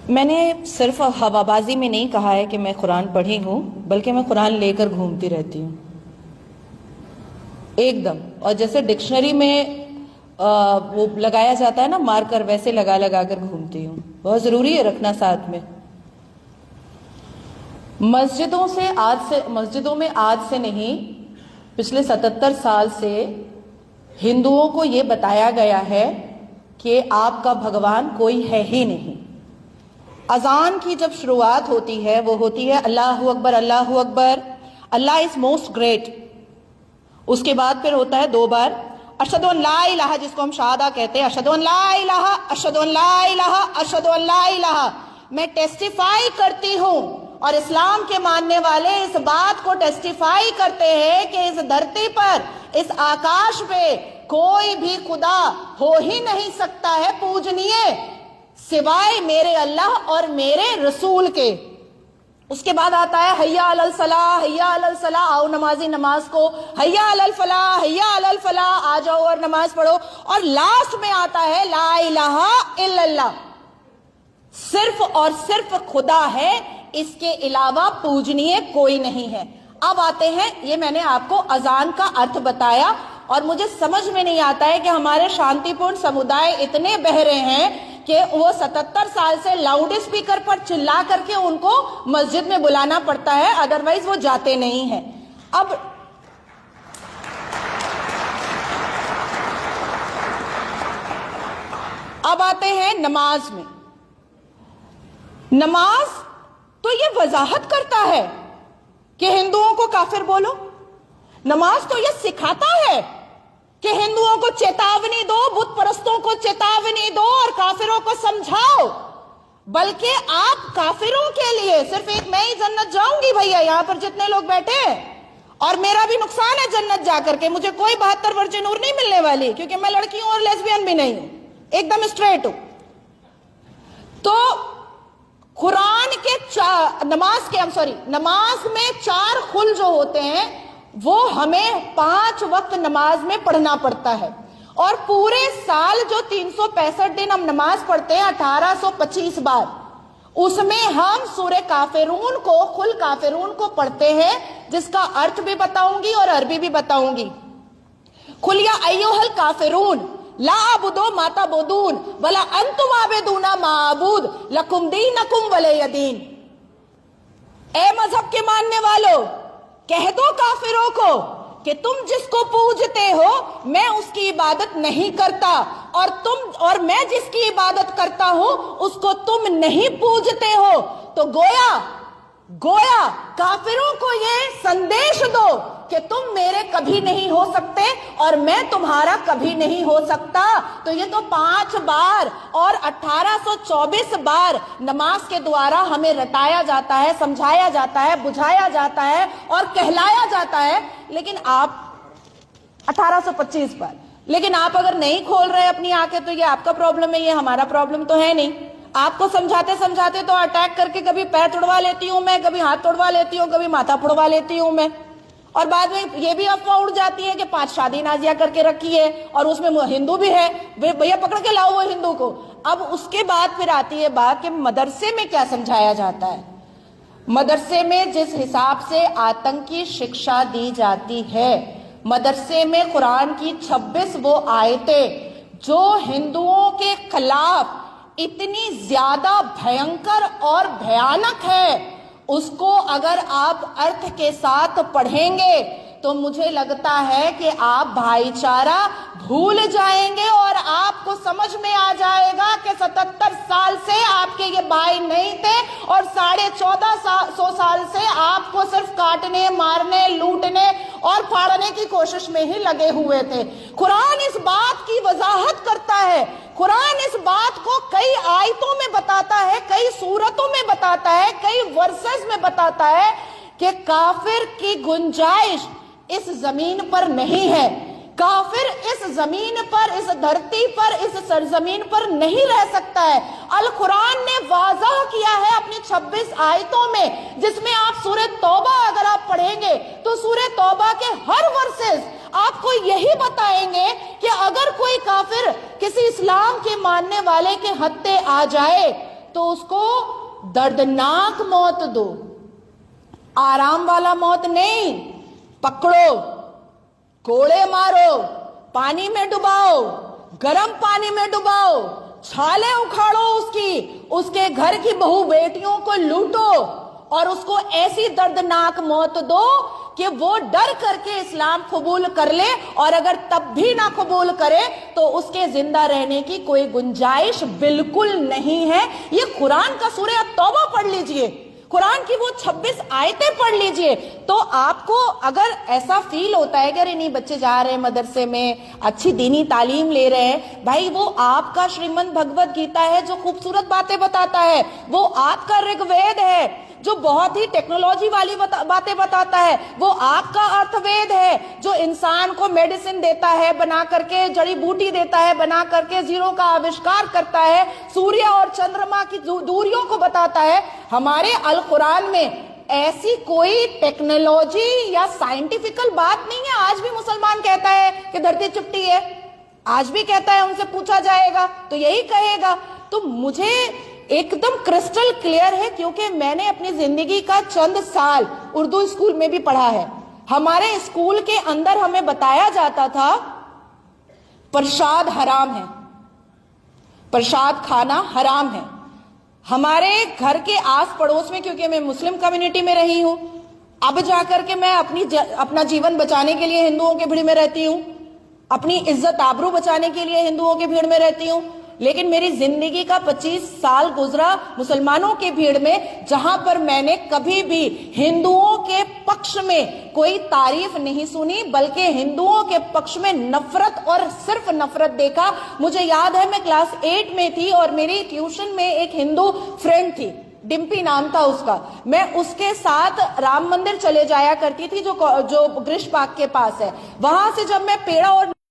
میں نے صرف ہوابازی میں نہیں کہا ہے کہ میں قرآن پڑھی ہوں، بلکہ میں قرآن لے کر گھومتی رہتی ہوں ایک دم، اور جیسے ڈکشنری میں وہ لگایا جاتا ہے نا مارکر، ویسے لگا لگا کر گھومتی ہوں۔ بہت ضروری ہے رکھنا ساتھ میں۔ مسجدوں میں آج سے نہیں، پچھلے 77 سال سے ہندوؤں کو یہ بتایا گیا ہے کہ آپ کا بھگوان کوئی ہے ہی نہیں۔ اذان کی جب شروعات ہوتی ہے وہ ہوتی ہے اللہ اکبر اللہ اکبر، اللہ از موسٹ گریٹ۔ اس کے بعد پھر ہوتا ہے 2 بار اشہدو ان لا الہ، جس کو ہم شہادہ کہتے ہیں، اشہدو ان لا الہ، اشہدو ان لا الہ، اشہدو ان لا الہ۔ میں ٹیسٹیفائی کرتی ہوں، اور اسلام کے ماننے والے اس بات کو ٹیسٹیفائی کرتے ہیں کہ اس دھرتی پر، اس آکاش پہ کوئی بھی خدا ہو ہی نہیں سکتا ہے پوجنیے سوائے میرے اللہ اور میرے رسول کے۔ اس کے بعد آتا ہے حیا علی الصلاح، حیا علی الصلاح، آؤ نمازی نماز کو، حیا علی الفلاح، حیا علی الفلاح، آ جاؤ اور نماز پڑھو، اور لاسٹ میں آتا ہے لا الہ الا اللہ، صرف اور صرف خدا ہے، اس کے علاوہ پوجنیے کوئی نہیں ہے۔ اب آتے ہیں، یہ میں نے آپ کو اذان کا ارتھ بتایا، اور مجھے سمجھ میں نہیں آتا ہے کہ ہمارے شانتی پورن سمودائے اتنے بہرے ہیں کہ وہ 77 سال سے لاؤڈ اسپیکر پر چلا کر کے ان کو مسجد میں بلانا پڑتا ہے، ادروائز وہ جاتے نہیں ہیں۔ اب آتے ہیں نماز میں۔ نماز تو یہ وضاحت کرتا ہے کہ ہندوؤں کو کافر بولو، نماز تو یہ سکھاتا ہے کہ ہندوؤں کو چیتاونی دو، بت پرستوں کو چیتاونی دو، اور کافروں کو سمجھاؤ۔ بلکہ آپ کافروں کے لیے صرف ایک میں ہی جنت جاؤں گی بھیا، یہاں پر جتنے لوگ بیٹھے ہیں، اور میرا بھی نقصان ہے جنت جا کر کے، مجھے کوئی 72 ورج نور نہیں ملنے والی، کیونکہ میں لڑکی ہوں اور لیسبین بھی نہیں ہوں، ایک دم اسٹریٹ ہوں۔ تو قرآن کے نماز میں 4 خل جو ہوتے ہیں وہ ہمیں 5 وقت نماز میں پڑھنا پڑتا ہے، اور پورے سال جو 365 دن ہم نماز پڑھتے ہیں 1825 بار، اس میں ہم سورہ کافرون کو، خل کافرون کو پڑھتے ہیں، جس کا ارتھ بھی بتاؤں گی اور عربی بھی بتاؤں گی۔ قل یا ایھا الکافرون لا اعبد ما تعبدون ولا انتم عابدون ما اعبد لکم دینکم ولی دین۔ اے مذہب کے ماننے والو، کہہ دو کافروں کو کہ تم جس کو پوجتے ہو میں اس کی عبادت نہیں کرتا، اور میں جس کی عبادت کرتا ہوں اس کو تم نہیں پوجتے ہو۔ تو گویا کافروں کو یہ سندیش دو کہ تم میرے کبھی نہیں ہو سکتے اور میں تمہارا کبھی نہیں ہو سکتا۔ تو یہ تو 5 بار اور 1824 بار نماز کے دوارا ہمیں رٹایا جاتا ہے، سمجھایا جاتا ہے، بجھایا جاتا ہے اور کہلایا جاتا ہے۔ لیکن آپ 1825 بار، لیکن آپ اگر نہیں کھول رہے اپنی آنکھیں تو یہ آپ کا پرابلم ہے، یہ ہمارا پرابلم تو ہے نہیں۔ آپ کو سمجھاتے سمجھاتے تو اٹیک کر کے کبھی پیر توڑوا لیتی ہوں میں، کبھی ہاتھ توڑوا لیتی ہوں، کبھی ماتھا پھوڑوا لیتی ہوں میں، اور بعد میں یہ بھی افواہ اڑ جاتی ہے کہ 5 شادی نازیہ کر کے رکھی ہے اور اس میں ہندو بھی ہے، بھیا پکڑ کے لاؤ وہ ہندو کو۔ اب اس کے بعد پھر آتی ہے بات کہ مدرسے میں کیا سمجھایا جاتا ہے۔ مدرسے میں جس حساب سے آتنکی شکشا دی جاتی ہے، مدرسے میں قرآن کی 26 وہ آیتیں جو ہندوؤں کے خلاف اتنی زیادہ بھینکر اور بھیانک ہے، اس کو اگر آپ ارتھ کے ساتھ پڑھیں گے تو مجھے لگتا ہے کہ آپ بھائی چارہ بھول جائیں گے، اور آپ کو سمجھ میں آ جائے گا کہ 77 سال سے آپ کے یہ بھائی نہیں تھے، اور 1450 سال سے آپ کو صرف کاٹنے، مارنے، لوٹنے اور پھاڑنے کی کوشش میں ہی لگے ہوئے تھے۔ قرآن اس بات کی وضاحت کرتا ہے، قرآن اس بات کو کئی آیتوں میں بتاتا ہے، کئی سورتوں میں بتاتا ہے، کئی ورسز میں بتاتا ہے کہ کافر کی گنجائش اس زمین پر نہیں ہے۔ کافر اس زمین پر، اس دھرتی پر، اس سرزمین پر نہیں رہ سکتا ہے۔ القرآن نے واضح کیا ہے اپنی 26 آیتوں میں، جس میں آپ سورہ توبہ اگر آپ پڑھیں گے تو سورہ توبہ کے ہر ورسز آپ کو یہی بتائیں گے کہ اگر کوئی کافر کسی اسلام کے ماننے والے کے ہتھے آ جائے تو اس کو دردناک موت دو، آرام والا موت نہیں، پکڑو، کوڑے مارو، پانی میں ڈباؤ، گرم پانی میں ڈباؤ، چھالے اکھاڑو اس کے گھر کی بہو بیٹیوں کو لوٹو اور اس کو ایسی دردناک موت دو کہ وہ ڈر کر کے اسلام قبول کر لے، اور اگر تب بھی نہ قبول کرے تو اس کے زندہ رہنے کی کوئی گنجائش بالکل نہیں ہے۔ یہ قرآن کا سورہ التوبہ پڑھ لیجئے، قرآن کی وہ 26 آیتیں پڑھ لیجئے، تو آپ کو اگر ایسا فیل ہوتا ہے کہ ارے نہیں بچے جا رہے ہیں مدرسے میں، اچھی دینی تعلیم لے رہے ہیں، بھائی وہ آپ کا شریمد بھگوت گیتا ہے جو خوبصورت باتیں بتاتا ہے، وہ آپ کا رگ وید ہے جو بہت ہی ٹیکنالوجی والی باتیں بتاتا ہے، وہ آپ کا ارتھ وید ہے جو انسان کو میڈیسن دیتا ہے بنا کر کے، جڑی بوٹی دیتا ہے بنا کر کے، زیرو کا آوشکار کرتا ہے، سوریہ اور چندرما کی دوریوں کو بتاتا ہے۔ ہمارے القرآن میں ایسی کوئی ٹیکنالوجی یا سائنٹیفیکل بات نہیں ہے۔ آج بھی مسلمان کہتا ہے کہ دھرتی چپٹی ہے، آج بھی کہتا ہے، ان سے پوچھا جائے گا تو یہی کہے گا۔ تو مجھے ایک دم کرسٹل کلیئر ہے، کیونکہ میں نے اپنی زندگی کا چند سال اردو اسکول میں بھی پڑھا ہے۔ ہمارے اسکول کے اندر ہمیں بتایا جاتا تھا پرساد حرام ہے، پرساد کھانا حرام ہے۔ ہمارے گھر کے آس پڑوس میں، کیونکہ میں مسلم کمیونٹی میں رہی ہوں، اب جا کر کے میں اپنا جیون بچانے کے لیے ہندوؤں کے بھیڑ میں رہتی ہوں، اپنی عزت آبرو بچانے کے لیے ہندوؤں کے بھیڑ میں رہتی ہوں، لیکن میری زندگی کا 25 سال گزرا مسلمانوں کی بھیڑ میں، جہاں پر میں نے کبھی بھی ہندوؤں کے پکش میں کوئی تعریف نہیں سنی، بلکہ ہندوؤں کے پکش میں نفرت اور صرف نفرت دیکھا۔ مجھے یاد ہے میں کلاس 8 میں تھی اور میری ٹیوشن میں ایک ہندو فرینڈ تھی، ڈمپی نام تھا اس کا، میں اس کے ساتھ رام مندر چلے جایا کرتی تھی جو گرش پاک کے پاس ہے۔ وہاں سے جب میں پیڑا اور